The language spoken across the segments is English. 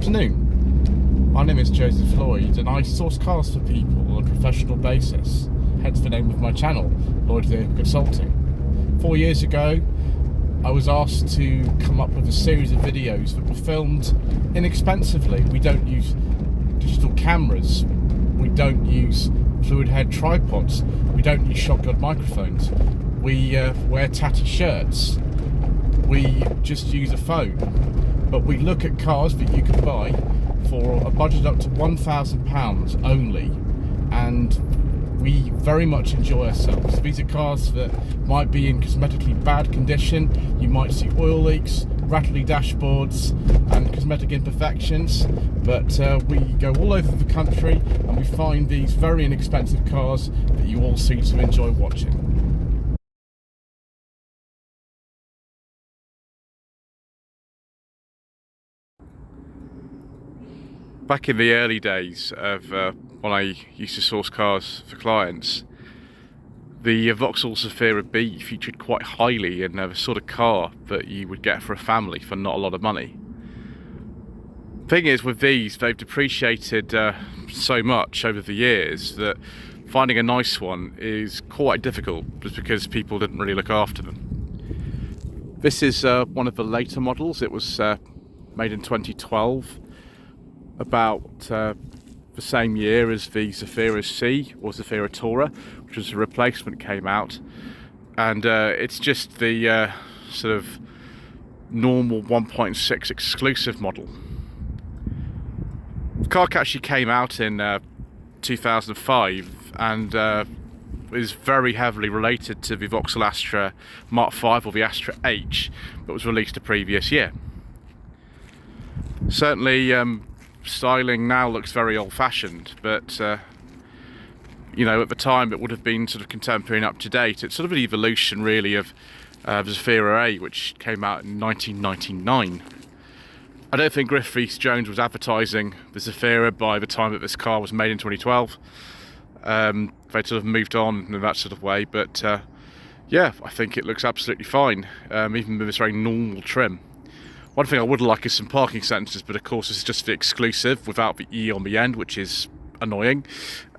afternoon. My name is Joseph Lloyd and I source cars for people on a professional basis, hence the name of my channel, Lloyd Vehicle Consulting. 4 years ago, I was asked to come up with a series of videos that were filmed inexpensively. We don't use digital cameras, we don't use fluid head tripods, we don't use shotgun microphones, we wear tatty shirts, we just use a phone. But we look at cars that you can buy for a budget up to £1,000 only, and we very much enjoy ourselves. These are cars that might be in cosmetically bad condition. You might see oil leaks, rattly dashboards and cosmetic imperfections, but we go all over the country and we find these very inexpensive cars that you all seem to enjoy watching. Back in the early days of when I used to source cars for clients, the Vauxhall Zafira B featured quite highly in the sort of car that you would get for a family for not a lot of money. Thing is, with these, they've depreciated so much over the years that finding a nice one is quite difficult, just because people didn't really look after them. This is one of the later models. It was made in 2012. About the same year as the Zafira C or Zafira Tourer, which was a replacement, came out, and it's just the sort of normal 1.6 exclusive model. The car actually came out in 2005 and is very heavily related to the Vauxhall Astra Mark V or the Astra H that was released the previous year. Certainly styling now looks very old-fashioned, but you know, at the time it would have been sort of contemporary and up-to-date. It's sort of an evolution really of Zafira A, which came out in 1999. I don't think Griff Rhys-Jones was advertising the Zafira by the time that this car was made in 2012. They sort of moved on in that sort of way, but yeah, I think it looks absolutely fine, even with this very normal trim. One thing I would like is some parking sensors, but of course it's just the Exclusiv without the E on the end, which is annoying.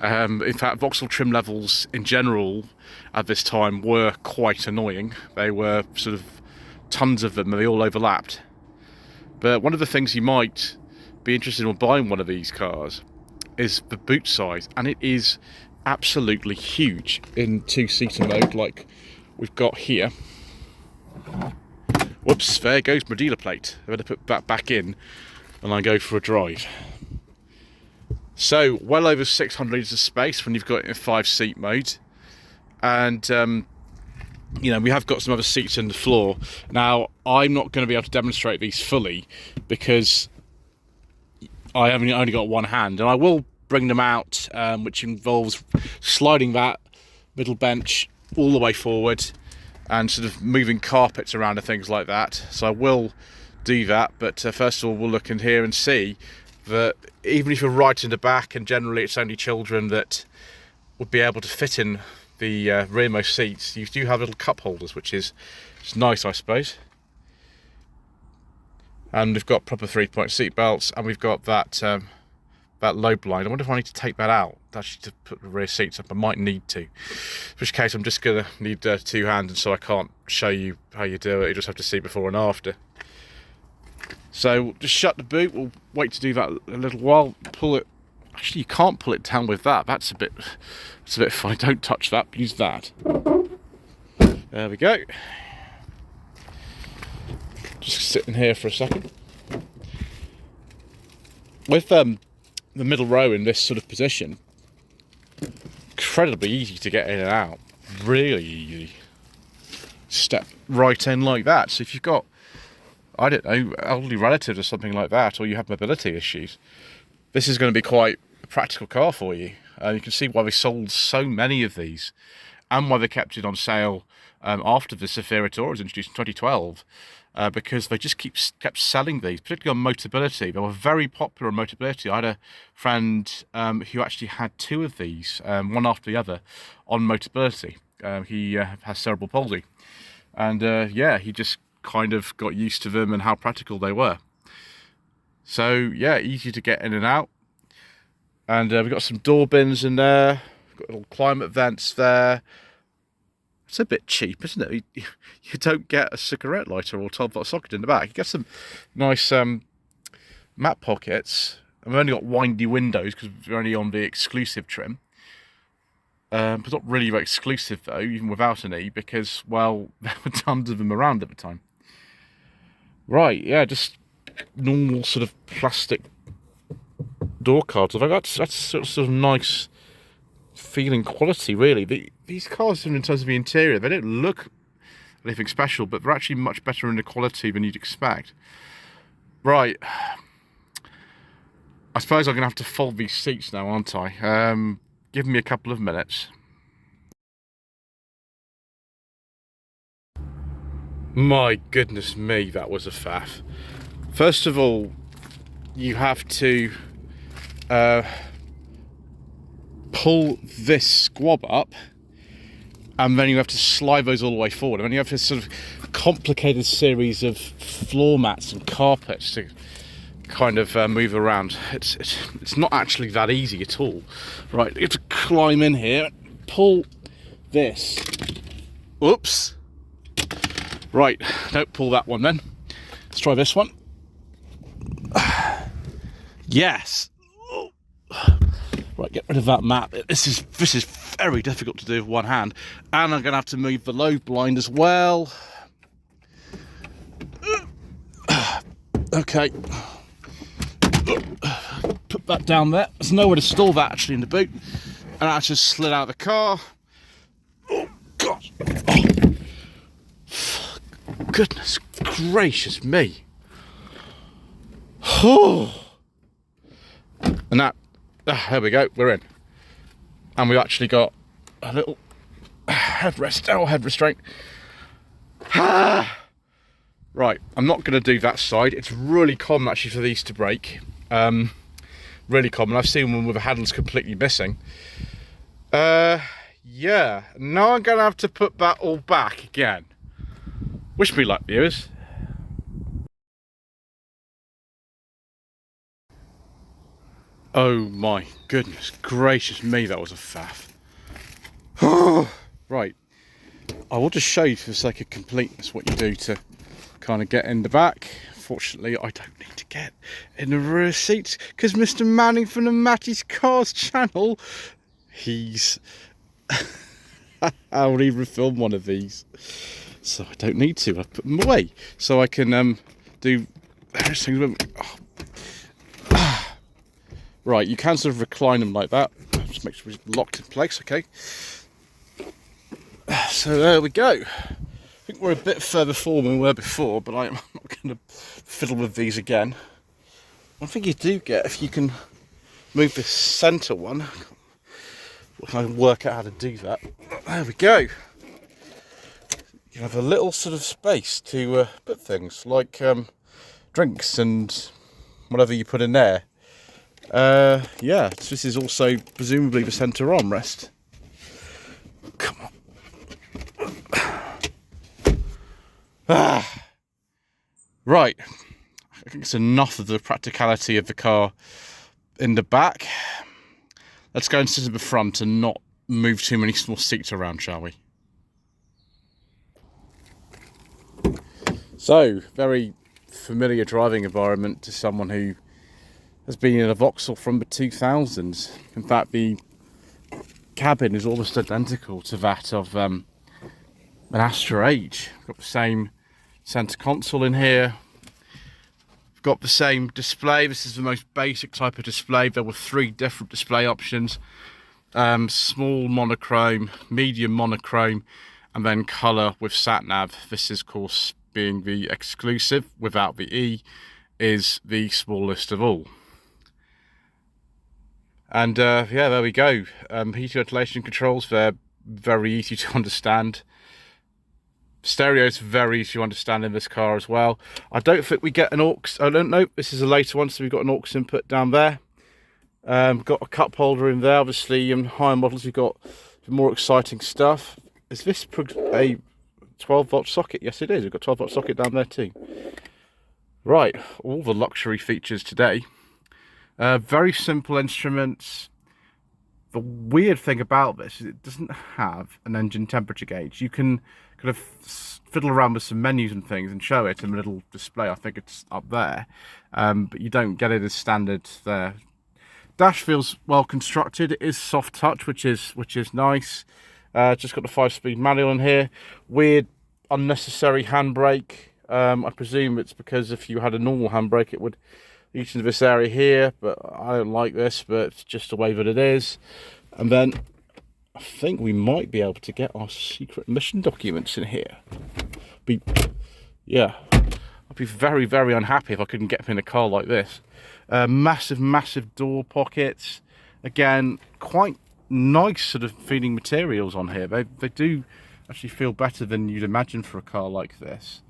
In fact, Vauxhall trim levels in general at this time were quite annoying. They were sort of tons of them, and they all overlapped. But one of the things you might be interested in buying one of these cars is the boot size, and it is absolutely huge in two-seater mode like we've got here. Whoops, there goes my dealer plate. I'm going to put that back in and I go for a drive. So, well over 600 litres of space when you've got it in 5-seat mode. And, you know, we have got some other seats in the floor. Now, I'm not going to be able to demonstrate these fully because I have only got one hand. And I will bring them out, which involves sliding that middle bench all the way forward and sort of moving carpets around and things like that. So I will do that, but first of all we'll look in here and see that even if you're right in the back, and generally it's only children that would be able to fit in the rearmost seats, you do have little cup holders, which is nice, I suppose. And we've got proper 3-point seat belts, and we've got that that low blind. I wonder if I need to take that out actually to put the rear seats up. I might need to, in which case I'm just gonna need two hands, and so I can't show you how you do it. You just have to see before and after. So just shut the boot. We'll wait to do that a little while. Pull it. Actually, you can't pull it down with that. That's a bit funny. Don't touch that. Use that. There we go. Just sitting here for a second. With the middle row in this sort of position, incredibly easy to get in and out, really easy. Step right in like that. So if you've got, I don't know, elderly relatives or something like that, or you have mobility issues, this is going to be quite a practical car for you. You can see why they sold so many of these, and why they kept it on sale after the Zafira Tourer was introduced in 2012. Because they just kept selling these, particularly on Motability. They were very popular on Motability. I had a friend who actually had two of these, one after the other, on Motability. He has cerebral palsy, and yeah, he just kind of got used to them and how practical they were. So yeah, easy to get in and out. And we've got some door bins in there. We've got little climate vents there. It's a bit cheap, isn't it? You don't get a cigarette lighter or 12-volt socket in the back. You get some nice mat pockets. I've only got windy windows because we're only on the exclusive trim. But not really very exclusive though, even without any, because, well, there were tons of them around at the time. Right, yeah, just normal sort of plastic door cards. That's sort of nice feeling quality, really. These cars, in terms of the interior, they don't look anything special, but they're actually much better in the quality than you'd expect. Right, I suppose I'm going to have to fold these seats now, aren't I? Give me a couple of minutes. My goodness me, that was a faff. First of all, you have to pull this squab up, and then you have to slide those all the way forward, and then you have this sort of complicated series of floor mats and carpets to kind of move around. It's not actually that easy at all. Right, you have to climb in here, pull this. Oops. Right, don't pull that one then. Let's try this one. Yes. Right, get rid of that mat. This is very difficult to do with one hand, and I'm going to have to move the low blind as well. Okay. Put that down there. There's nowhere to store that actually in the boot, and I just slid out of the car. Oh God! Oh. Goodness gracious me! Oh. And that. There we go, we're in. And we've actually got a little headrest, head restraint. Right, I'm not going to do that side. It's really common actually for these to break. Really common. I've seen one with the handles completely missing. Yeah, now I'm going to have to put that all back again. Wish me luck, viewers. Oh my goodness gracious me, that was a faff. Right, I will just show you for the sake of completeness what you do to kind of get in the back. Fortunately, I don't need to get in the rear seats because Mr. Manning from the Matty's Cars channel, he's I will even film one of these, so I don't need to. I put them away so I can do various things with them. Right, you can sort of recline them like that. Just make sure it's locked in place, okay? So there we go. I think we're a bit further forward than we were before, but I'm not going to fiddle with these again. One thing you do get, if you can move this centre one, I can work out how to do that. There we go. You have a little sort of space to put things like drinks and whatever you put in there. Yeah, this is also presumably the centre armrest. Come on. Right, I think it's enough of the practicality of the car in the back. Let's go and sit at the front and not move too many small seats around, shall we? So, very familiar driving environment to someone who has been in a Vauxhall from the 2000s. In fact, the cabin is almost identical to that of an Astra H. We've got the same centre console in here. We've got the same display. This is the most basic type of display. There were 3 different display options. Small monochrome, medium monochrome, and then colour with sat-nav. This is, of course, being the exclusive without the E, is the smallest of all. And yeah, there we go. Heating ventilation controls, they're very easy to understand. Stereo is very easy to understand in this car as well. I don't think we get an aux. I don't know. This is a later one, so we've got an aux input down there. Got a cup holder in there. Obviously, in higher models, we've got more exciting stuff. Is this a 12-volt socket? Yes, it is. We've got a 12-volt socket down there too. Right, all the luxury features today. Very simple instruments. The weird thing about this is it doesn't have an engine temperature gauge. You can kind of fiddle around with some menus and things and show it in a little display. I think it's up there, but you don't get it as standard there. Dash feels well constructed. It is soft touch, which is nice. Just got the 5-speed manual in here. Weird, unnecessary handbrake. I presume it's because if you had a normal handbrake, it would reach into this area here, but I don't like this, but it's just the way that it is. And then I think we might be able to get our secret mission documents in here. Yeah, I'd be very, very unhappy if I couldn't get them in a car like this. Massive door pockets. Again, quite nice sort of feeling materials on here. They do actually feel better than you'd imagine for a car like this.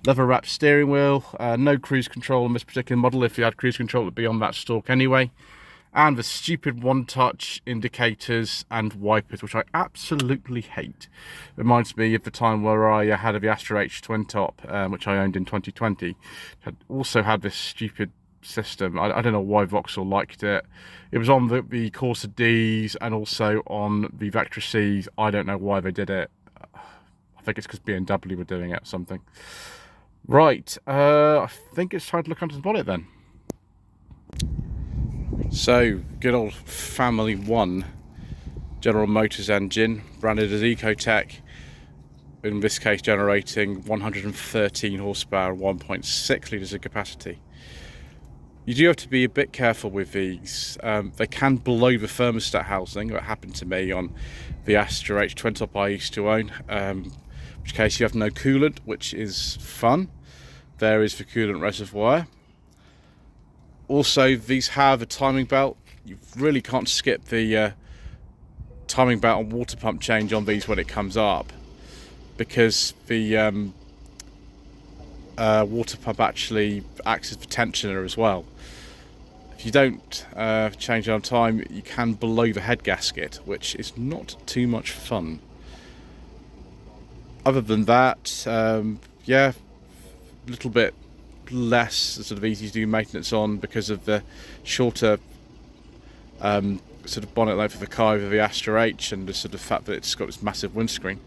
Leather wrapped steering wheel, no cruise control on this particular model. If you had cruise control, it would be on that stalk anyway. And the stupid one-touch indicators and wipers, which I absolutely hate. Reminds me of the time where I had the Astra H twin top, which I owned in 2020. Also had this stupid system. I don't know why Vauxhall liked it. It was on the Corsa Ds and also on the Vectra Cs. I don't know why they did it. I think it's because BMW were doing it or something. Right, I think it's time to look under the bonnet then. So, good old Family 1 General Motors engine, branded as Ecotech, in this case generating 113 horsepower, 1.6 litres of capacity. You do have to be a bit careful with these. They can blow the thermostat housing. That happened to me on the Astra H twin top I used to own. In which case you have no coolant, which is fun. There is the coolant reservoir. Also, these have a timing belt. You really can't skip the timing belt and water pump change on these when it comes up, because the water pump actually acts as the tensioner as well. If you don't change it on time, you can blow the head gasket, which is not too much fun. Other than that, yeah, a little bit less sort of easy to do maintenance on because of the shorter sort of bonnet length of the car over the Astra H and the sort of fact that it's got this massive windscreen.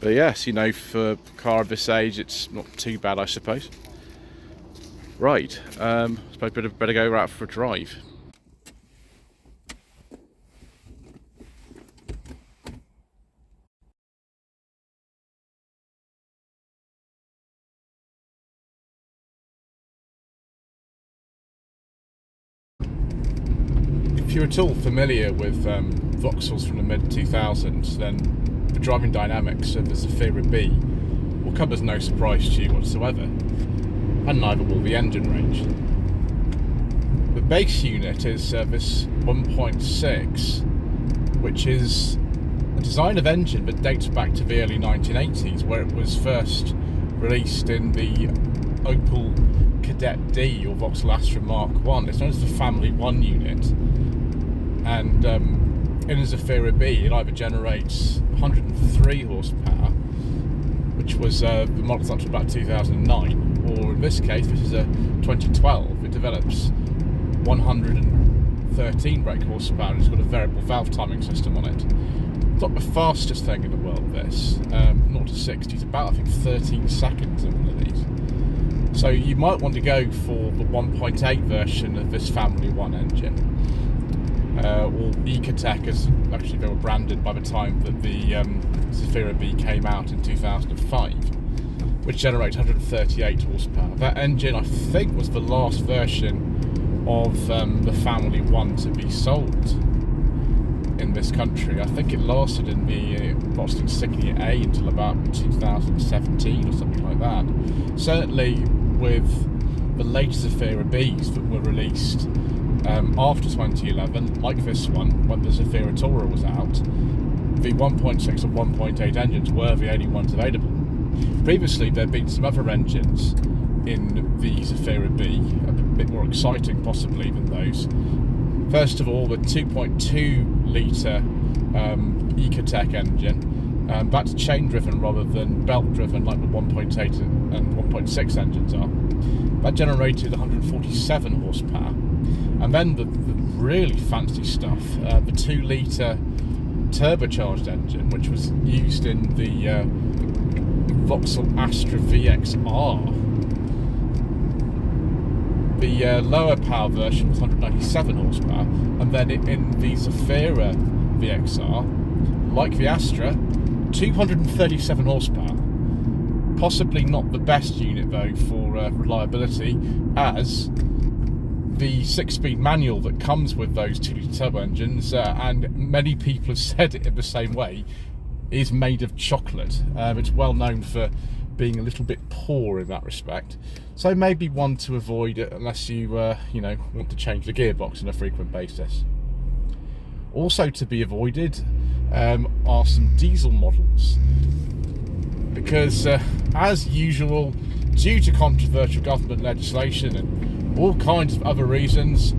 But yes, you know, for a car of this age, it's not too bad, I suppose. Right, I suppose better go out for a drive. If you're at all familiar with Vauxhalls from the mid-2000s, then the driving dynamics of the Zafira B will come as no surprise to you whatsoever, and neither will the engine range. The base unit is this 1.6, which is a design of engine that dates back to the early 1980s, where it was first released in the Opel Kadett D or Vauxhall Astra Mark 1. It's known as the Family 1 unit. And in the Zafira B, it either generates 103 horsepower, which was the model up to about 2009, or in this case, which is a 2012, it develops 113 brake horsepower and it's got a variable valve timing system on it. It's not the fastest thing in the world, this. 0 to 60 is about, I think, 13 seconds in one of these. So you might want to go for the 1.8 version of this Family 1 engine. Or Ecotech, as actually they were branded by the time that the Zafira B came out in 2005, which generates 138 horsepower. That engine, I think, was the last version of the Family 1 to be sold in this country. I think it lasted in the Vauxhall Insignia A until about 2017 or something like that. Certainly with the latest Zafira Bs that were released after 2011, like this one, when the Zafira Tourer was out, the 1.6 and 1.8 engines were the only ones available. Previously, there had been some other engines in the Zafira B, a bit more exciting possibly than those. First of all, the 2.2 litre Ecotech engine. That's chain driven rather than belt driven like the 1.8 and 1.6 engines are. That generated 147 horsepower. And then the really fancy stuff, the 2-litre turbocharged engine, which was used in the Vauxhall Astra VXR. The lower power version was 197 horsepower, and then in the Zafira VXR, like the Astra, 237 horsepower. Possibly not the best unit though for reliability, as the 6-speed manual that comes with those 2-litre turbo engines, and many people have said it in the same way, is made of chocolate. It's well known for being a little bit poor in that respect, so maybe one to avoid it unless you want to change the gearbox on a frequent basis. Also to be avoided are some diesel models, because as usual, due to controversial government legislation and all kinds of other reasons,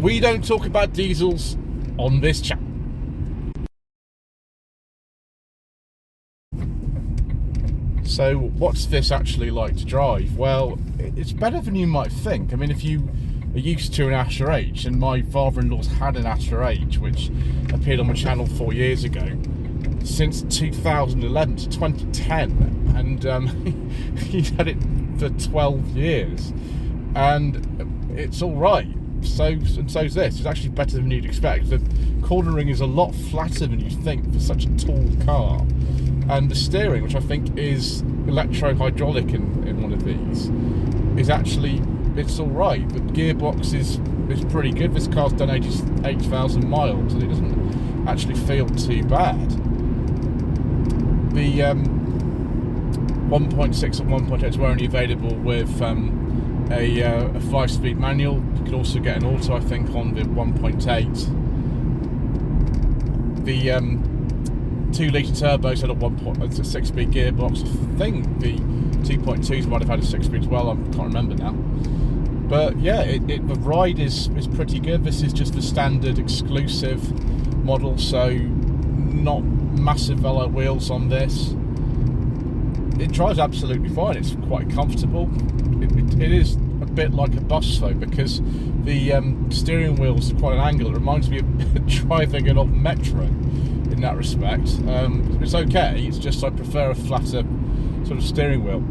we don't talk about diesels on this channel. So what's this actually like to drive? Well, it's better than you might think. I mean, if you are used to an Astra H, and my father-in-law's had an Astra H, which appeared on my channel 4 years ago, since 2011 to 2010, and he's had it for 12 years, and it's all right. So's this. It's actually better than you'd expect. The cornering is a lot flatter than you'd think for such a tall car. And the steering, which I think is electro-hydraulic in one of these, is actually, it's all right. The gearbox is pretty good. This car's done 88,000 miles, and it doesn't actually feel too bad. The 1.6 and 1.8 were only available with a 5-speed manual. You could also get an auto, I think, on the 1.8. The 2-litre turbos had a 6-speed gearbox. I think the 2.2s might have had a 6-speed as well. I can't remember now. But yeah, the ride is pretty good. This is just the standard exclusive model, so not massive alloy wheels on this. It drives absolutely fine. It's quite comfortable. It is a bit like a bus though, because the steering wheels are quite an angle. It reminds me of driving an old Metro in that respect. It's okay, it's just I prefer a flatter sort of steering wheel.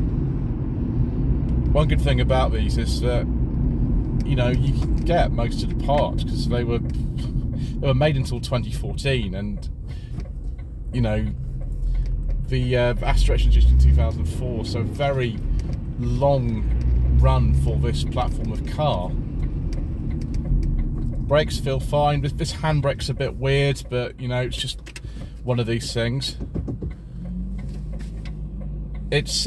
One good thing about these is that you can get most of the parts, because they were made until 2014, and the Astra was introduced in 2004, so very long run for this platform of car. Brakes feel fine. This handbrake's a bit weird, but it's just one of these things. It's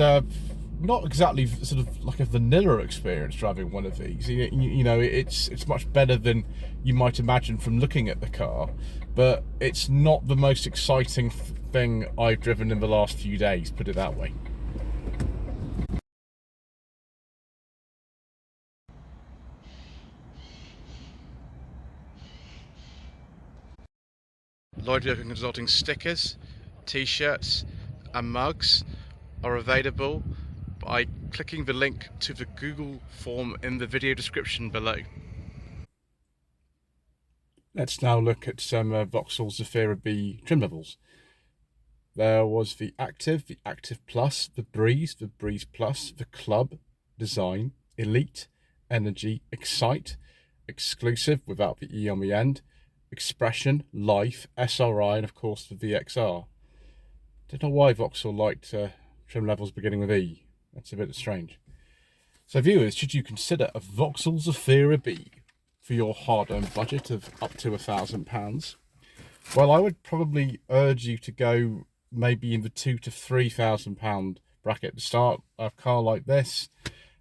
not exactly sort of like a vanilla experience driving one of these. It's much better than you might imagine from looking at the car, but it's not the most exciting thing I've driven in the last few days, put it that way. Lloyd Vehicle Consulting stickers, t-shirts and mugs are available by clicking the link to the Google form in the video description below. Let's now look at some Vauxhall Zafira B trim levels. There was the Active Plus, the Breeze Plus, the Club, Design, Elite, Energy, Excite, Exclusive without the E on the end, Expression, Life, SRI, and of course the VXR. Don't know why Vauxhall liked trim levels beginning with E. That's a bit strange. So viewers, should you consider a Vauxhall Zafira B for your hard-earned budget of up to £1,000? Well, I would probably urge you to go maybe in the £2,000 to £3,000 bracket to start a car like this,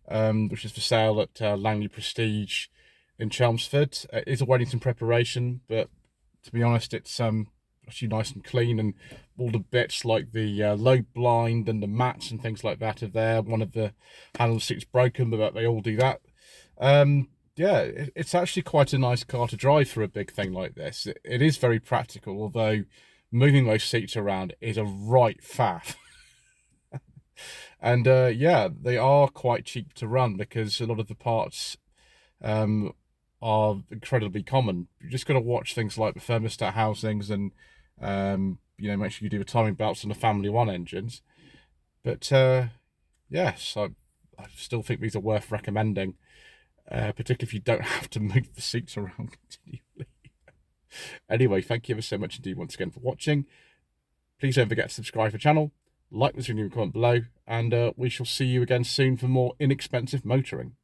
which is for sale at Langley Prestige in Chelmsford. It is awaiting some preparation, but to be honest, it's actually nice and clean, and all the bits like the low blind and the mats and things like that are there. One of the handle seats broken, but they all do that. Yeah, it's actually quite a nice car to drive for a big thing like this. It is very practical, although moving those seats around is a right faff. And yeah, they are quite cheap to run because a lot of the parts are incredibly common. You just got to watch things like the thermostat housings and you know, make sure you do the timing belts on the Family One engines. But yes, I still think these are worth recommending, particularly if you don't have to move the seats around continually. Anyway, thank you ever so much indeed once again for watching. Please don't forget to subscribe to the channel, like this video and comment below, and we shall see you again soon for more inexpensive motoring.